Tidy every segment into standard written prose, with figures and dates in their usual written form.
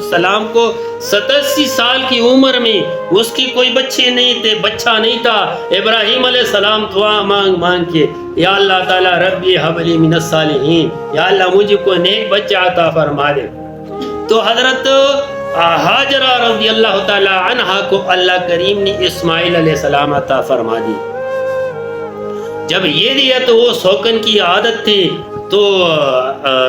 السلام کو 87 سال کی عمر میں اس کی کوئی بچے نہیں تھے، بچہ نہیں تھا، ابراہیم علیہ السلام دعا مانگ مانگ کے یا اللہ تعالیٰ ربی حب لی من الصالحین، یا اللہ مجھے کوئی نیک بچہ عطا فرما دے. تو حضرت ہاجرہ رضی اللہ تعالی عنہا کو اللہ کریم نے اسماعیل علیہ السلام عطا فرما دی. جب یہ دیا تو وہ شوقن کی عادت تھی، تو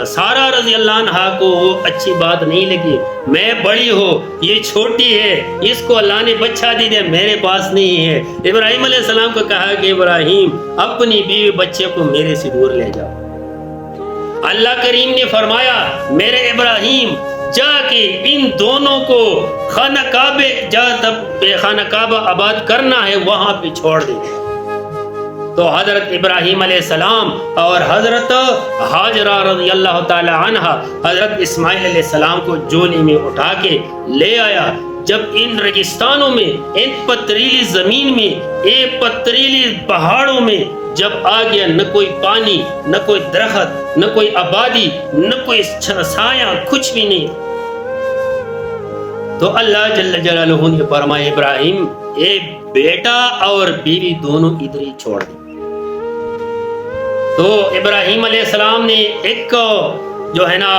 سارہ رضی اللہ عنہا کو وہ اچھی بات نہیں لگی. میں بڑی ہو، یہ چھوٹی ہے، اس کو اللہ نے بچہ دی دیا، میرے پاس نہیں ہے. ابراہیم علیہ السلام کو کہا کہ ابراہیم اپنی بیوی بچے کو میرے سے دور لے جاؤ. اللہ کریم نے فرمایا میرے ابراہیم جا کے ان دونوں کو خانہ کعبے خانہ کعبہ آباد کرنا ہے وہاں پہ چھوڑ دے. تو حضرت ابراہیم علیہ السلام اور حضرت ہاجرہ رضی اللہ تعالی عنہ حضرت اسماعیل علیہ السلام کو جولی میں اٹھا کے لے آیا. جب ان ریگستانوں میں، ان پتریلی زمین میں، ایک پتریلی پہاڑوں میں جب آ گیا، نہ کوئی پانی، نہ کوئی درخت، نہ کوئی آبادی، نہ کوئی سایہ، کچھ بھی نہیں، تو اللہ جل جلالہ نے فرمایا ابراہیم ایک بیٹا اور بیوی دونوں ادھر ہی چھوڑ دی. تو ابراہیم علیہ السلام نے ایک جو ہے نا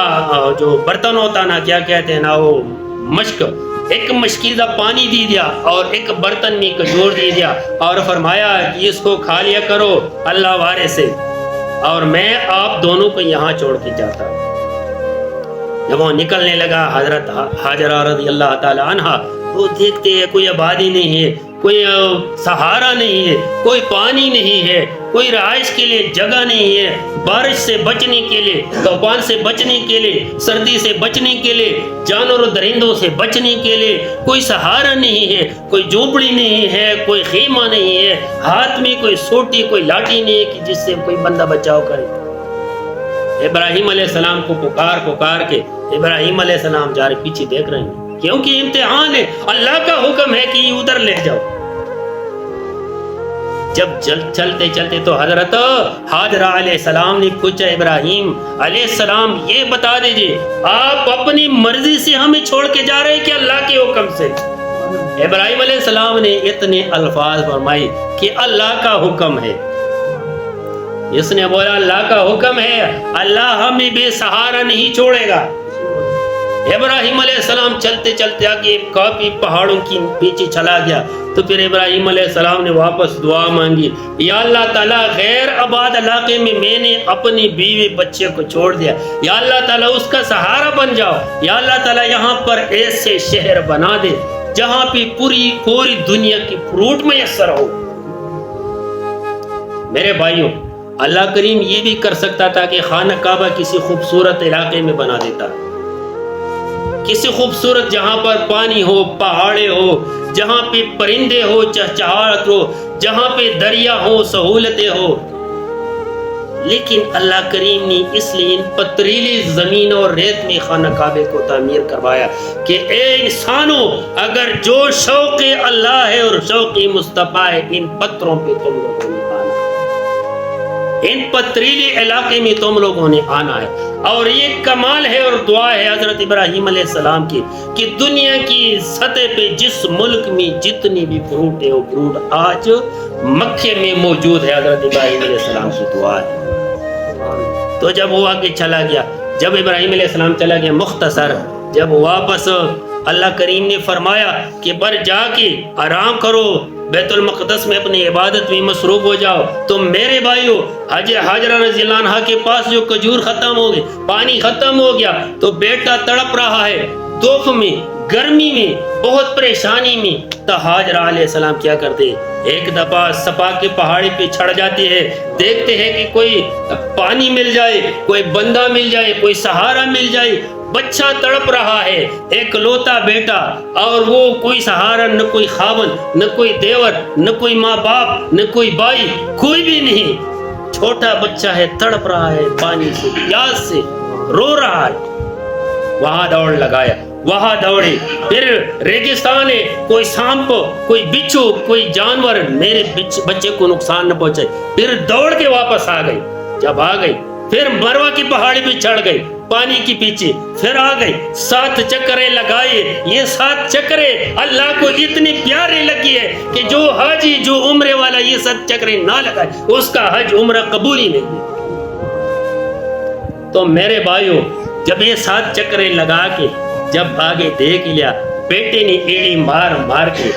جو برتن ہوتا نا، کیا کہتے ہیں نا وہ مشک، ایک مشکیزہ پانی دی دیا اور ایک برتن میں کھجور دی دیا اور فرمایا کہ اس کو کھا لیا کرو اللہ وارے سے، اور میں آپ دونوں کو یہاں چھوڑ کے جاتا ہوں. جب وہ نکلنے لگا حضرت ہاجرہ رضی اللہ تعالی عنہ، وہ دیکھتے ہیں کوئی آبادی نہیں ہے، کوئی سہارا نہیں ہے، کوئی پانی نہیں ہے، کوئی رہائش کے لیے جگہ نہیں ہے، بارش سے بچنے کے لیے، طوفان سے بچنے کے لیے، سردی سے بچنے کے لیے، جانور و درندوں سے بچنے کے لیے کوئی سہارا نہیں ہے، کوئی جھونپڑی نہیں ہے، کوئی خیمہ نہیں ہے، ہاتھ میں کوئی سوٹی، کوئی لاٹھی نہیں ہے کہ جس سے کوئی بندہ بچاؤ کرے. ابراہیم علیہ السلام کو پکار کے ابراہیم علیہ السلام جا رہے پیچھے دیکھ رہے ہیں، کیونکہ امتحان ہے، اللہ کا حکم ہے کہ ادھر لے جاؤ. جب چلتے چلتے تو حضرت ہاجرہ علیہ السلام نے پوچھا ابراہیم علیہ السلام یہ بتا دیجئے آپ اپنی مرضی سے ہمیں چھوڑ کے جا رہے ہیں کہ اللہ کے حکم سے؟ ابراہیم علیہ السلام نے اتنے الفاظ فرمائے کہ اللہ کا حکم ہے. اس نے بولا اللہ کا حکم ہے، اللہ ہمیں بے سہارا نہیں چھوڑے گا. ابراہیم علیہ السلام چلتے چلتے آگے کافی پہاڑوں کی پیچھے چلا گیا. تو پھر ابراہیم علیہ السلام نے واپس دعا مانگی، یا اللہ تعالیٰ غیر آباد علاقے میں نے اپنی بیوی بچے کو چھوڑ دیا، یا اللہ تعالیٰ اس کا سہارا بن جاؤ، یا اللہ تعالیٰ یہاں پر ایسے شہر بنا دے جہاں پہ پوری دنیا کی فروٹ میسر ہو. میرے بھائیوں، اللہ کریم یہ بھی کر سکتا تھا کہ خانہ کعبہ کسی خوبصورت علاقے میں بنا دیتا، کسی خوبصورت جہاں پر پانی ہو، پہاڑے ہو، جہاں پہ پرندے ہو، چہچہاہٹ ہو، جہاں پہ دریا ہو، سہولتیں ہو. لیکن اللہ کریم نے اس لیے ان پتریلی زمین اور ریت میں خانہ کعبے کو تعمیر کروایا کہ اے انسانوں، اگر جو شوق اللہ ہے اور شوق مصطفیٰ ہے، ان پتھروں پہ تم لوگوں نے آنا ہے، ان پتریلی علاقے میں تم لوگوں نے آنا ہے. اور یہ کمال ہے اور دعا ہے حضرت ابراہیم علیہ السلام کی کہ دنیا کی سطح پہ جس ملک میں جتنی بھی فروٹ ہے وہ فروٹ آج مکے میں موجود ہے. حضرت ابراہیم علیہ السلام کی دعا ہے. تو جب وہ آگے چلا گیا، جب ابراہیم علیہ السلام چلا گیا، مختصر جب واپس اللہ کریم نے فرمایا کہ بر جا کے آرام کرو، بیت المقدس میں اپنی عبادت میں مصروف ہو جاؤ. تو میرے بھائیو، ہاجرہ رضی اللہ عنہا کے پاس جو کھجور ختم ہو گئے، پانی ختم ہو گیا، تو بیٹا تڑپ رہا ہے دھوپ میں، گرمی میں، بہت پریشانی میں. تو ہاجرہ علیہ السلام کیا کرتے، ایک دفعہ صفا کے پہاڑی پہ چڑھ جاتے ہیں، دیکھتے ہیں کہ کوئی پانی مل جائے، کوئی بندہ مل جائے، کوئی سہارا مل جائے. بچہ تڑپ رہا ہے، ایک لوتا بیٹا، اور وہ کوئی سہارا، نہ کوئی خاون، نہ کوئی دیور، نہ کوئی ماں باپ، نہ کوئی بھائی، کوئی بھی نہیں. چھوٹا بچہ ہے، تڑپ رہا ہے، پانی سے، پیاس سے رو رہا ہے. وہاں دوڑ لگایا، وہاں دوڑے. پھر ریگستان ہے، کوئی سانپ، کوئی بچھو، کوئی جانور میرے بچے کو نقصان نہ پہنچے. پھر دوڑ کے واپس آ گئی. جب آ گئی پھر مروہ کی پہاڑی پہ چڑھ گئی. پانی کے پیچھے، پھر آ گئی 7 چکرے لگائے. یہ 7 چکرے اللہ کو اتنی پیارے لگی ہے کہ جو حاجی جو عمرے والا یہ 7 چکرے نہ لگائے اس کا حج عمرہ قبول ہی نہیں ہے. تو میرے بھائیوں جب یہ 7 چکرے لگا کے جب آگے دیکھ لیا، بیٹے نے ایڑی مار مار کے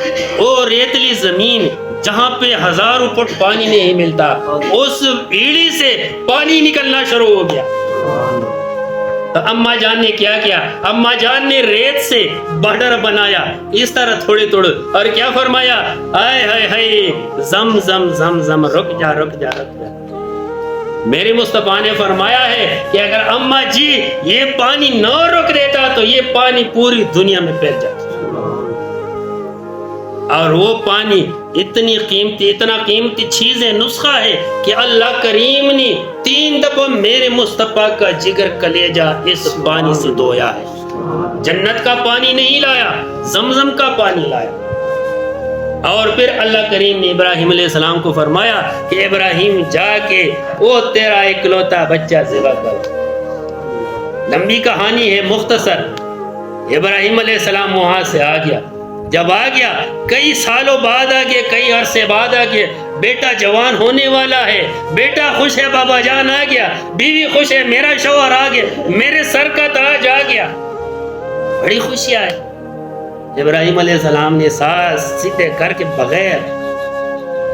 اور ریتلی زمین جہاں پہ 1000 فٹ پانی نہیں ملتا اس ایڑی سے پانی نکلنا شروع ہو گیا. تو اماں جان نے کیا کیا؟ اماں جان نے ریت سے بارڈر بنایا اس طرح تھوڑے تھوڑے، اور کیا فرمایا؟ آئے ہائے ہائے زم زم زم زم، رک جا رک جا رک جا. میرے مصطفیٰ نے فرمایا ہے کہ اگر اماں جی یہ پانی نہ رک دیتا تو یہ پانی پوری دنیا میں پھیل جاتا. اور وہ پانی اتنا قیمتی چیز ہے، نسخہ ہے کہ اللہ کریم نے 3 دفعہ میرے مصطفیٰ کا جگر کلیجہ اس پانی سے دھویا ہے. جنت کا پانی نہیں لایا، زمزم کا پانی لایا. اور پھر اللہ کریم نے ابراہیم علیہ السلام کو فرمایا کہ ابراہیم جا کے وہ تیرا اکلوتا بچہ ذبح کر. لمبی کہانی ہے، مختصر. ابراہیم علیہ السلام وہاں سے آ گیا. جب آ گیا کئی سالوں بعد آ گیا، کئی عرصے بعد آ گیا، بیٹا جوان ہونے والا ہے، بیٹا خوش ہے، بابا جان آ گیا، بیوی خوش ہے، میرا شوہر آ گیا، میرے سر کا تاج آ گیا، بڑی خوشی آئی. ابراہیم علیہ السلام نے سانس سیدھے کر کے بغیر،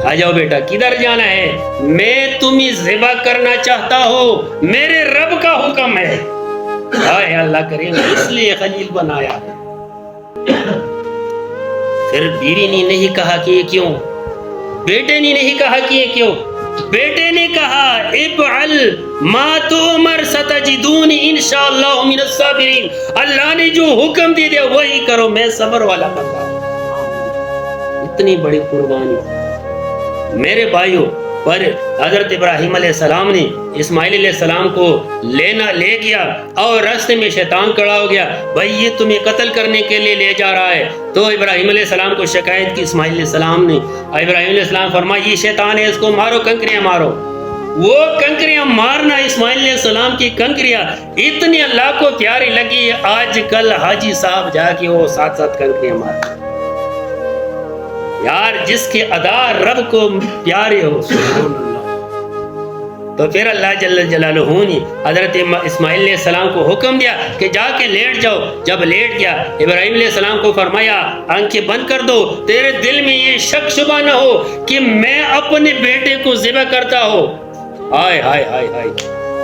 آ جاؤ بیٹا کدھر جانا ہے؟ میں تمہیں ذبح کرنا چاہتا ہوں، میرے رب کا حکم ہے. آئے اللہ کریم اس لیے خلیل بنایا. پھر بیوی نے نہیں کہا کہ یہ کیوں، بیٹے نے نہیں کہا کہ یہ کیوں. بیٹے نے کہا افعل ما تؤمر ستجدونی انشاءاللہ من الصابرین. اللہ نے جو حکم دے دیا وہی کرو، میں صبر والا بندہ. اتنی بڑی قربانی میرے بھائیوں. پر حضرت ابراہیم علیہ السلام نے اسماعیل علیہ السلام کو لے گیا اور راستے میں شیطان کھڑا ہو گیا، بھائی یہ تمہیں قتل کرنے کے لیے لے جا رہا ہے. تو ابراہیم علیہ السلام کو شکایت کی اسماعیل علیہ السلام نے. ابراہیم علیہ السلام فرمایا یہ شیطان ہے، اس کو مارو، کنکریاں مارو. وہ کنکریاں مارنا، اسماعیل علیہ السلام کی کنکریاں اتنی اللہ کو پیاری لگی، آج کل حاجی صاحب جا کے وہ 7 کنکریاں مارتے. یار جس کے ادا رب کو پیارے ہو، سبحان اللہ. تو پھر اللہ جل جلالہ نے حضرت اسماعیل علیہ السلام کو حکم دیا کہ جا کے لیٹ جاؤ. جب لیٹ گیا ابراہیم علیہ السلام کو فرمایا آنکھیں بند کر دو، تیرے دل میں یہ شک شبہ نہ ہو کہ میں اپنے بیٹے کو ذبح کرتا ہوں. ہائے ہائے ہائے ہائے.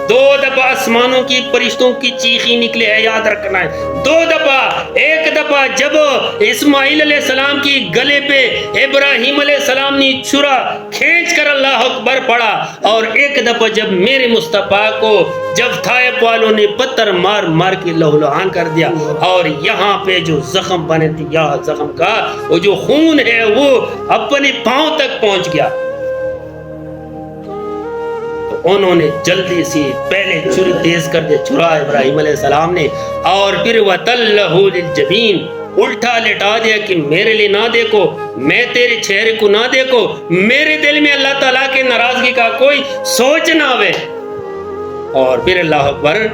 2 دفعہ آسمانوں کی فرشتوں کی چیخی نکلے ہے، یاد رکھنا ہے. 2 دفعہ. ایک دفعہ جب اسماعیل علیہ السلام کی گلے پہ ابراہیم علیہ السلام نے چھرا کھینچ کر اللہ اکبر پڑا، اور ایک دفعہ جب میرے مصطفیٰ کو جب طائف والوں نے پتھر مار مار کے لہولہان کر دیا، اور یہاں پہ جو زخم بنے تھے، یہاں زخم کا وہ جو خون ہے وہ اپنے پاؤں تک پہنچ گیا. انہوں نے جلدی سے پہلے چھری تیز کر دے، چھرا ابراہیم علیہ السلام نے، اور پھر وَتَلَّهُ لِلْجَبِينِ الٹا لٹا دیا کہ میرے لیے نہ دیکھو، میں تیرے چہرے کو نہ دیکھو، میرے دل میں اللہ تعالیٰ کے ناراضگی کا کوئی سوچ نہ ہوئے. اور پھر اللہ اکبر،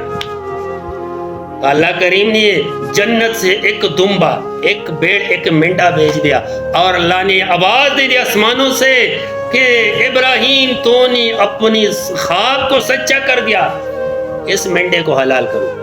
اللہ کریم نے جنت سے ایک دمبا، ایک بیڑ، ایک مینڈا بھیج دیا، اور اللہ نے آواز دے دیا آسمانوں سے کہ ابراہیم تو نے اپنی خواب کو سچا کر دیا، اس مینڈے کو حلال کرو.